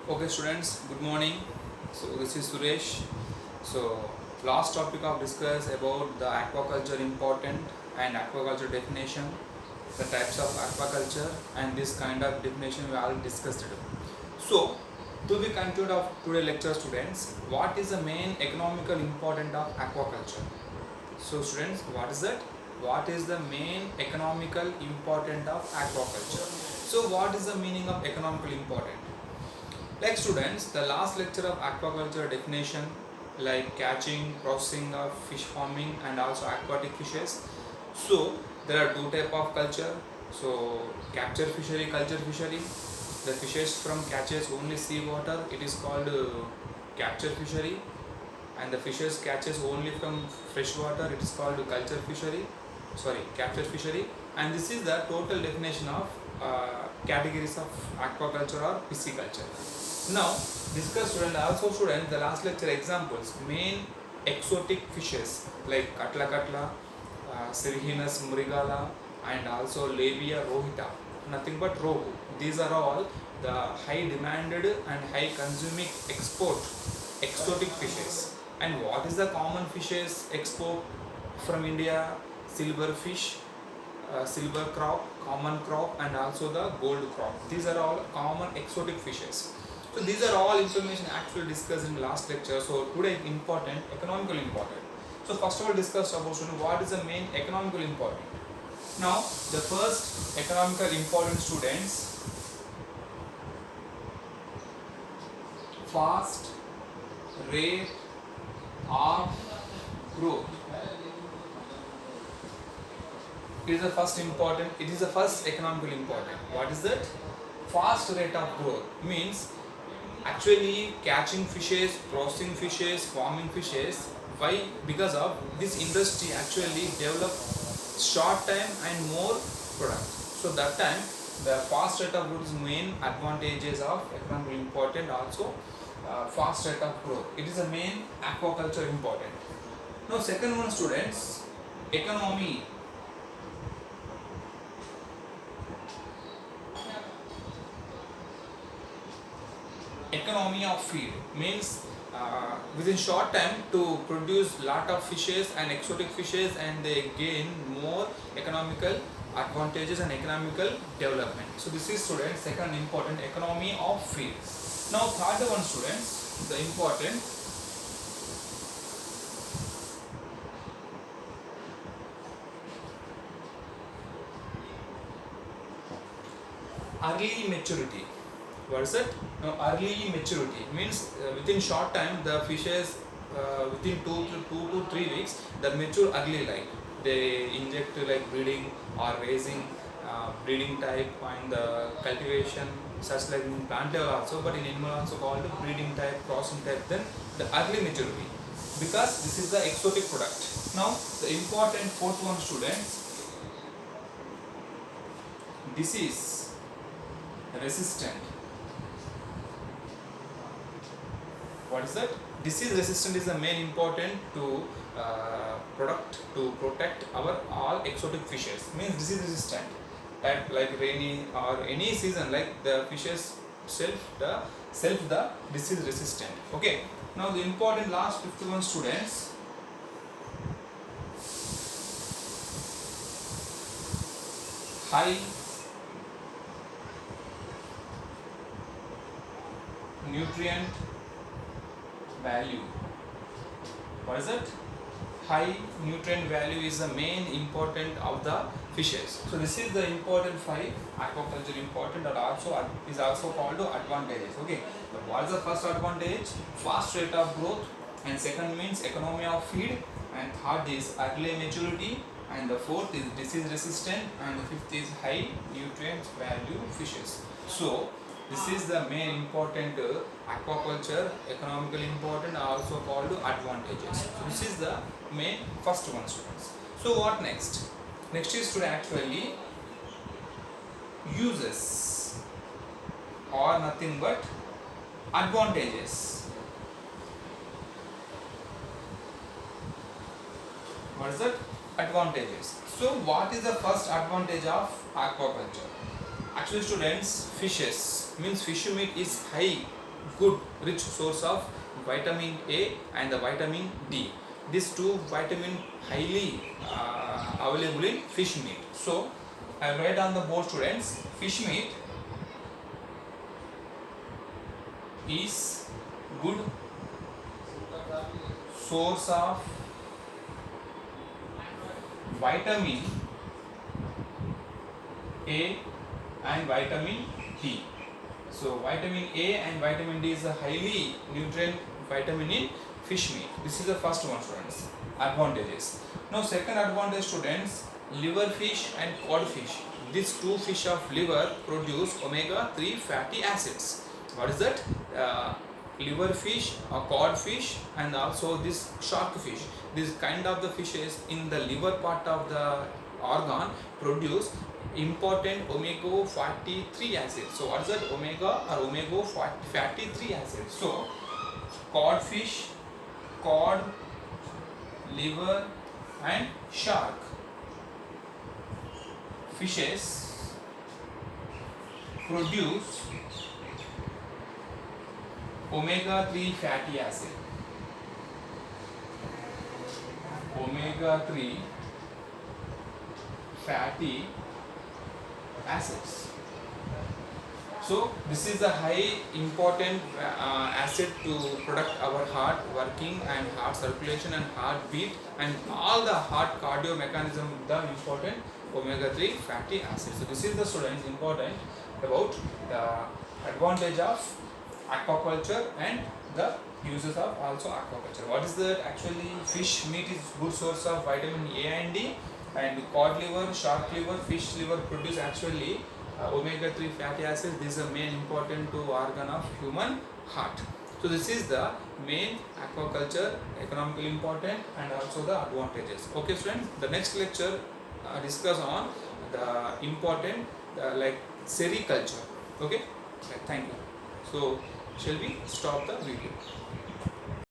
Okay, students, good morning. So this is Suresh. So last topic of discuss about the aquaculture important and aquaculture definition, the types of aquaculture and this kind of definition we already discussed it. So to be concluded of today lecture, students, what is the main economical important of aquaculture? So students, what is that? What is the main economical important of aquaculture? So what is the meaning of economical important? Like students, the last lecture of aquaculture definition, like catching, processing of fish farming and also aquatic fishes. So there are two type of culture. So capture fishery, culture fishery. The fishes from catches only sea water, it is called capture fishery, and the fishes catches only from fresh water, it is called culture fishery. Sorry, capture fishery. And this is the total definition of categories of aquaculture or pisciculture. Now discuss student, also student, the last lecture examples main exotic fishes like katla katla, Sirhinus murigala and also Labia rohita, nothing but rohu. These are all the high demanded and high consuming export exotic fishes. And what is the common fishes export from India? Silver fish, silver crop, common crop and also the gold crop. These are all common exotic fishes. So these are all information actually discussed in last lecture. So today important, economical important. So first of all discussed about what is the main economical important. Now the first economical important students, fast rate of growth. It is the first important, it is the first economical important. What is that? Fast rate of growth means actually catching fishes, processing fishes, farming fishes. Why? Because of this industry actually develop short time and more product. So that time the fast rate of growth is main advantages of economical important. Also fast rate of growth, it is the main aquaculture important. Now second one students, economy. Economy of feed means within short time to produce lot of fishes and exotic fishes, and they gain more economical advantages and economical development. So this is students second important, economy of feed. Now third one students, the important early maturity. What is it? Now early maturity means within short time the fishes within 2 to 3 weeks they mature early, like they inject like breeding or raising, breeding type and the cultivation such like in plant level also, but in animal also called breeding type, crossing type, then the early maturity, because this is the exotic product. Now the important fourth one students, disease resistant. What is that? Disease resistant is the main important to product to protect our all exotic fishes. Means disease resistant type, like rainy or any season, like the fishes self the disease resistant. Okay. Now the important last 51 students, high nutrient value. What is it? High nutrient value is the main important of the fishes. So this is the important 5 aquaculture important, or also is also called advantages. Okay. But what is the first advantage? Fast rate of growth, and second means economy of feed, and third is early maturity, and the fourth is disease resistant, and the fifth is high nutrient value fishes. So this is the main important aquaculture, economically important, also called advantages. So this is the main first one students. So what next? Next is to actually uses or nothing but advantages. What is that? Advantages. So what is the first advantage of aquaculture? Actually students, fishes means fish meat is high good rich source of vitamin A and the vitamin D. These two vitamin highly available in fish meat. So I write on the board, students, fish meat is good source of vitamin A and vitamin D. So vitamin A and vitamin D is a highly nutrient vitamin in fish meat. This is the first one, students. Advantages. Now second advantage, students, liver fish and cod fish. These two fish of liver produce omega-3 fatty acids. What is that? Liver fish, cod fish, and also this shark fish. This kind of the fishes in the liver part of the organ produce important omega fatty 3 acids. So what is that? Omega or omega fatty 3 acids. So cod fish, cod, liver and shark fishes produce omega-3 fatty acid. Omega-3 fatty acids. So this is a high important acid to product our heart working and heart circulation and heartbeat and all the heart cardio mechanism, the important omega-3 fatty acids. So this is the, students, important about the advantage of aquaculture and the uses of also aquaculture. What is that? Actually, fish meat is good source of vitamin A and D, and cod liver, shark liver, fish liver produce actually omega-3 fatty acids. This is the main important to organ of human heart. So this is the main aquaculture, economically important and also the advantages. Okay, students, the next lecture discuss on the important like sericulture. Okay, thank you. So shall we stop the video?